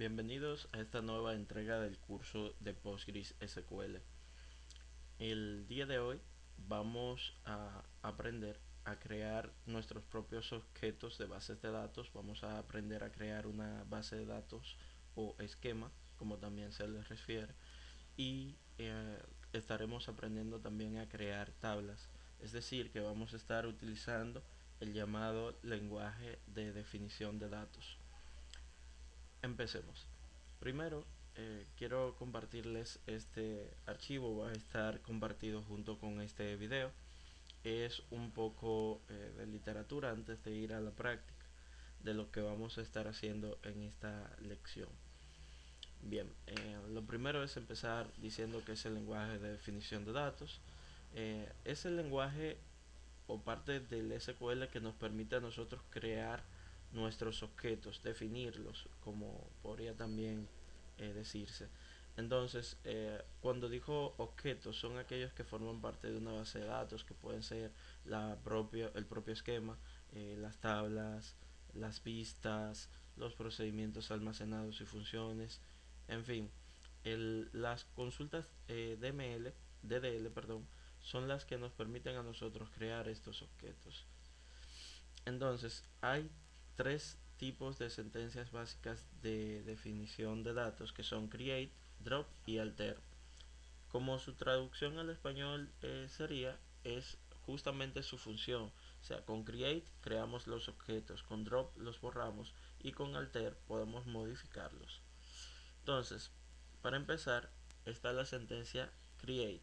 Bienvenidos a esta nueva entrega del curso de Postgres SQL. El día de hoy vamos a aprender a crear nuestros propios objetos de bases de datos. Vamos a aprender a crear una base de datos o esquema, como también se les refiere. Y estaremos aprendiendo también a crear tablas. Es decir, que vamos a estar utilizando el llamado lenguaje de definición de datos. Empecemos. Primero, quiero compartirles este archivo. Va a estar compartido junto con este video. Es un poco de literatura antes de ir a la práctica de lo que vamos a estar haciendo en esta lección. Bien, lo primero es empezar diciendo que es el lenguaje de definición de datos. Es el lenguaje o parte del SQL que nos permite a nosotros crear nuestros objetos, definirlos, como podría también decirse. Entonces, cuando dijo objetos, son aquellos que forman parte de una base de datos, que pueden ser el propio esquema, las tablas, las vistas, los procedimientos almacenados y funciones, en fin, las consultas DDL, perdón, son las que nos permiten a nosotros crear estos objetos. Entonces, hay tres tipos de sentencias básicas de definición de datos que son create, drop y alter. Como su traducción al español es justamente su función. O sea, con create creamos los objetos, con drop los borramos y con alter podemos modificarlos. Entonces, para empezar, está la sentencia create.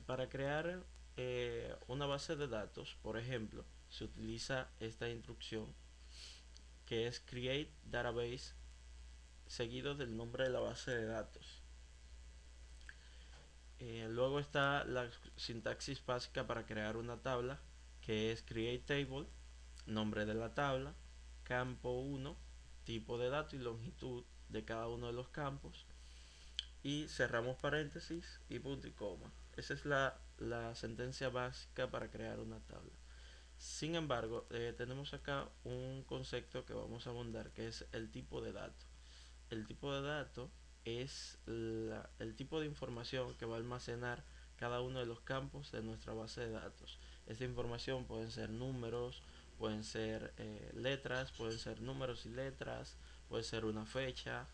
Para crear una base de datos, por ejemplo, se utiliza esta instrucción que es create database seguido del nombre de la base de datos. Luego está la sintaxis básica para crear una tabla, que es create table, nombre de la tabla, campo 1, tipo de dato y longitud de cada uno de los campos, y cerramos paréntesis y punto y coma. Esa es la sentencia básica para crear una tabla. Sin embargo, tenemos acá un concepto que vamos a abundar, que es el tipo de dato. El tipo de dato es el tipo de información que va a almacenar cada uno de los campos de nuestra base de datos. Esta información pueden ser números, pueden ser letras, pueden ser números y letras, puede ser una fecha,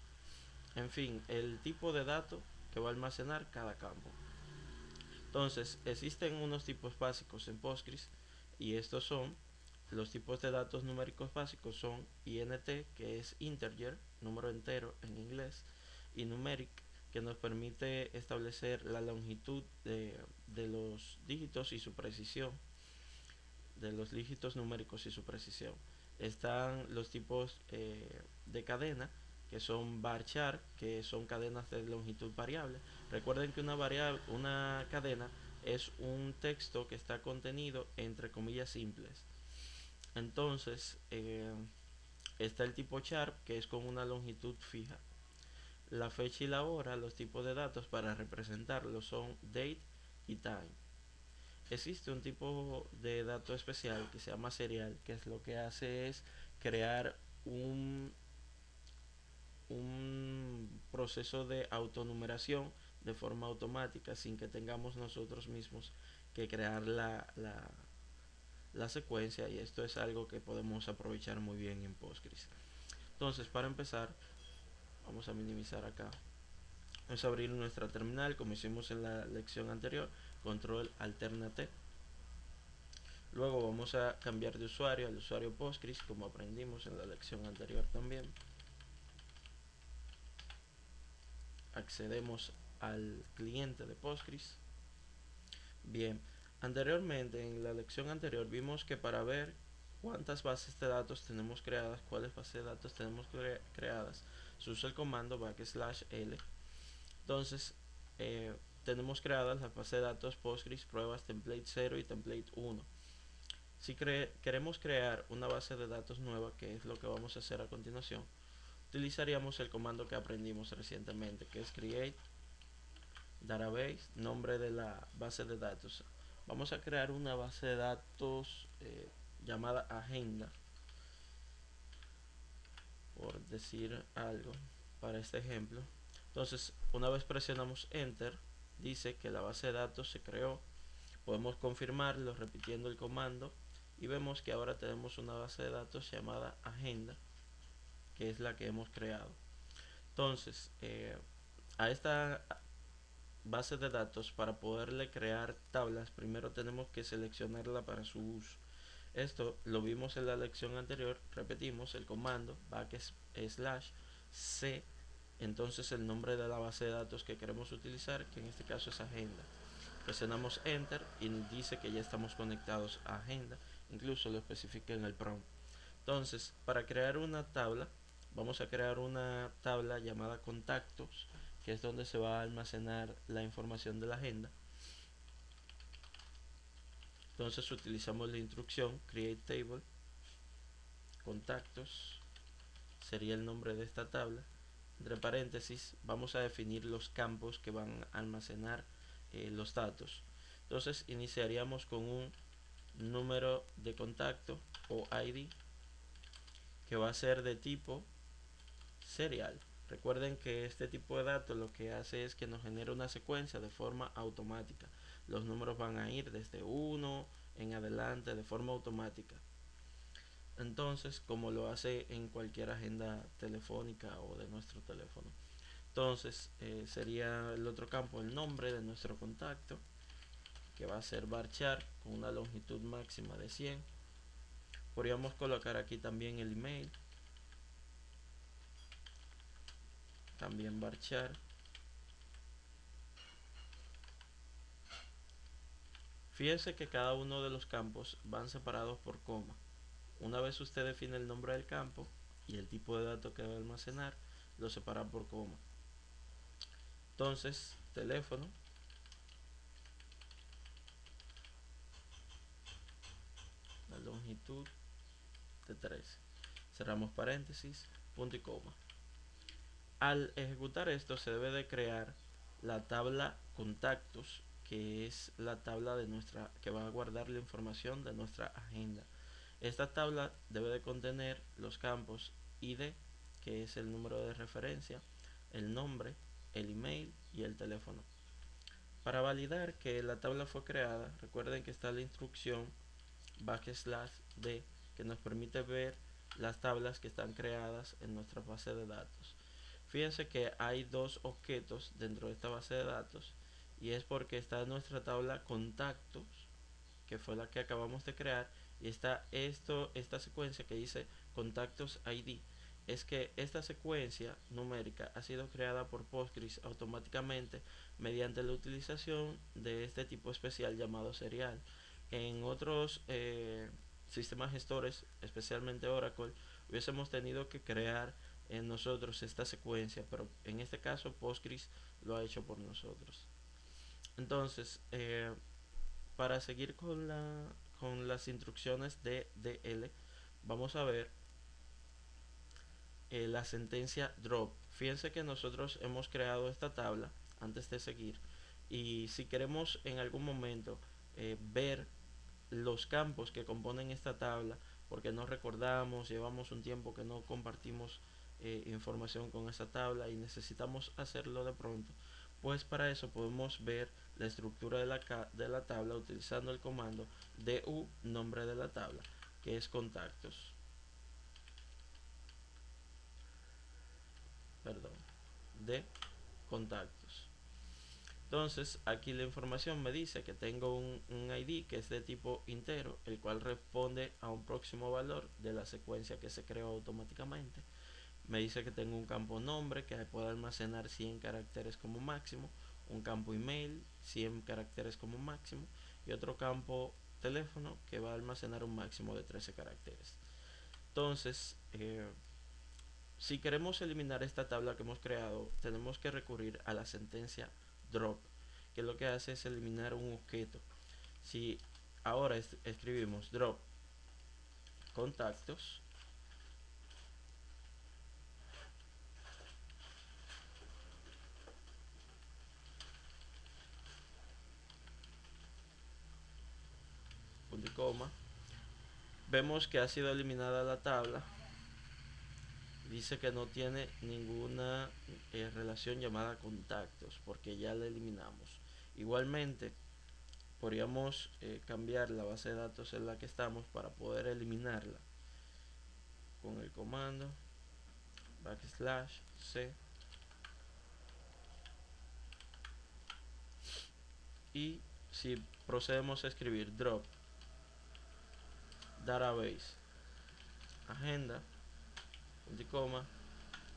en fin, el tipo de dato que va a almacenar cada campo. Entonces, existen unos tipos básicos en Postgres y estos son los tipos de datos numéricos básicos son int, que es integer, número entero en inglés, y numeric, que nos permite establecer la longitud de los dígitos y su precisión, de los dígitos numéricos y su precisión. Están los tipos de cadena, que son varchar, que son cadenas de longitud variable. Recuerden que una cadena es un texto que está contenido entre comillas simples. Entonces, está el tipo char, que es con una longitud fija. La fecha y la hora, los tipos de datos para representarlo son date y time. Existe un tipo de dato especial que se llama serial, que es lo que hace es crear un proceso de autonumeración de forma automática sin que tengamos nosotros mismos que crear la secuencia, y esto es algo que podemos aprovechar muy bien en Postgres. Entonces, para empezar, vamos a minimizar acá. Vamos a abrir nuestra terminal como hicimos en la lección anterior, control alternate. Luego vamos a cambiar de usuario al usuario Postgres, como aprendimos en la lección anterior también. Accedemos al cliente de Postgres. Bien, anteriormente en la lección anterior vimos que para ver cuántas bases de datos tenemos creadas, cuáles bases de datos tenemos creadas, se usa el comando \l. Entonces, tenemos creadas las bases de datos Postgres pruebas template 0 y template 1. Si queremos crear una base de datos nueva, que es lo que vamos a hacer a continuación, utilizaríamos el comando que aprendimos recientemente, que es create database, nombre de la base de datos. Vamos a crear una base de datos llamada agenda. por decir algo para este ejemplo. Entonces, una vez presionamos enter, dice que la base de datos se creó. Podemos confirmarlo repitiendo el comando y vemos que ahora tenemos una base de datos llamada agenda, que es la que hemos creado. Entonces, a esta base de datos, para poderle crear tablas, primero tenemos que seleccionarla para su uso. Esto lo vimos en la lección anterior. Repetimos el comando backslash c, entonces el nombre de la base de datos que queremos utilizar, que en este caso es agenda. Presionamos enter y nos dice que ya estamos conectados a agenda, incluso lo especifica en el prompt. Entonces, para crear una tabla, vamos a crear una tabla llamada contactos, que es donde se va a almacenar la información de la agenda. Entonces utilizamos la instrucción create table, contactos sería el nombre de esta tabla. Entre paréntesis vamos a definir los campos que van a almacenar los datos. Entonces iniciaríamos con un número de contacto o ID, que va a ser de tipo serial. Recuerden que este tipo de datos lo que hace es que nos genera una secuencia de forma automática. Los números van a ir desde 1 en adelante de forma automática. Entonces, como lo hace en cualquier agenda telefónica o de nuestro teléfono. Entonces, sería el otro campo el nombre de nuestro contacto, que va a ser varchar con una longitud máxima de 100. Podríamos colocar aquí también el email, también varchar. Fíjense que cada uno de los campos van separados por coma. Una vez usted define el nombre del campo y el tipo de datos que va a almacenar, lo separa por coma. Entonces, teléfono, la longitud de 13. Cerramos paréntesis, punto y coma. Al ejecutar esto se debe de crear la tabla contactos, que es la tabla de nuestra, que va a guardar la información de nuestra agenda. Esta tabla debe de contener los campos ID, que es el número de referencia, el nombre, el email y el teléfono. Para validar que la tabla fue creada, recuerden que está la instrucción \d, que nos permite ver las tablas que están creadas en nuestra base de datos. Fíjense que hay dos objetos dentro de esta base de datos, y es porque está nuestra tabla contactos, que fue la que acabamos de crear, y está esta secuencia que dice contactos ID. Es que esta secuencia numérica ha sido creada por Postgres automáticamente mediante la utilización de este tipo especial llamado serial. En otros sistemas gestores, especialmente Oracle, hubiésemos tenido que crear en nosotros esta secuencia, pero en este caso Postgres lo ha hecho por nosotros. Entonces, para seguir con las instrucciones de DL, vamos a ver la sentencia drop. Fíjense que nosotros hemos creado esta tabla antes de seguir, y si queremos en algún momento ver los campos que componen esta tabla, porque no recordamos, llevamos un tiempo que no compartimos información con esta tabla y necesitamos hacerlo de pronto, pues para eso podemos ver la estructura de la tabla utilizando el comando du nombre de la tabla, que es contactos. Perdón, de contactos. Entonces aquí la información me dice que tengo un ID que es de tipo entero, el cual responde a un próximo valor de la secuencia que se creó automáticamente. Me dice que tengo un campo nombre que puede almacenar 100 caracteres como máximo, un campo email 100 caracteres como máximo, y otro campo teléfono que va a almacenar un máximo de 13 caracteres. Entonces, si queremos eliminar esta tabla que hemos creado, tenemos que recurrir a la sentencia drop, que lo que hace es eliminar un objeto. Si ahora escribimos drop contactos, punto y coma, vemos que ha sido eliminada la tabla Dice que no tiene ninguna relación llamada contactos porque ya la eliminamos. Igualmente, podríamos cambiar la base de datos en la que estamos para poder eliminarla con el comando \c y si procedemos a escribir drop database agenda punto y coma,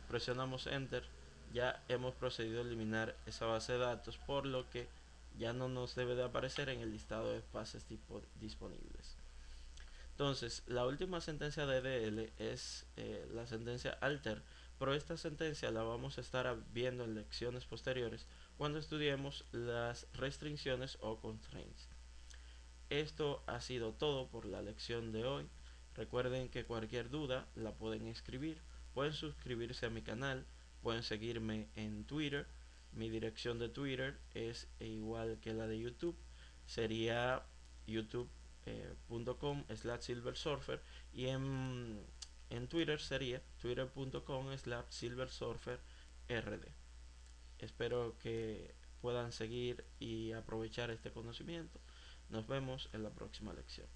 presionamos enter, ya hemos procedido a eliminar esa base de datos, por lo que ya no nos debe de aparecer en el listado de bases disponibles. Entonces, la última sentencia de DL es la sentencia alter, pero esta sentencia la vamos a estar viendo en lecciones posteriores cuando estudiemos las restricciones o constraints. Esto ha sido todo por la lección de hoy. Recuerden que cualquier duda la pueden escribir, pueden suscribirse a mi canal, pueden seguirme en Twitter. Mi dirección de Twitter es igual que la de YouTube, sería youtube.com/silversurfer y en Twitter sería twitter.com/silversurferrd. Espero que puedan seguir y aprovechar este conocimiento. Nos vemos en la próxima lección.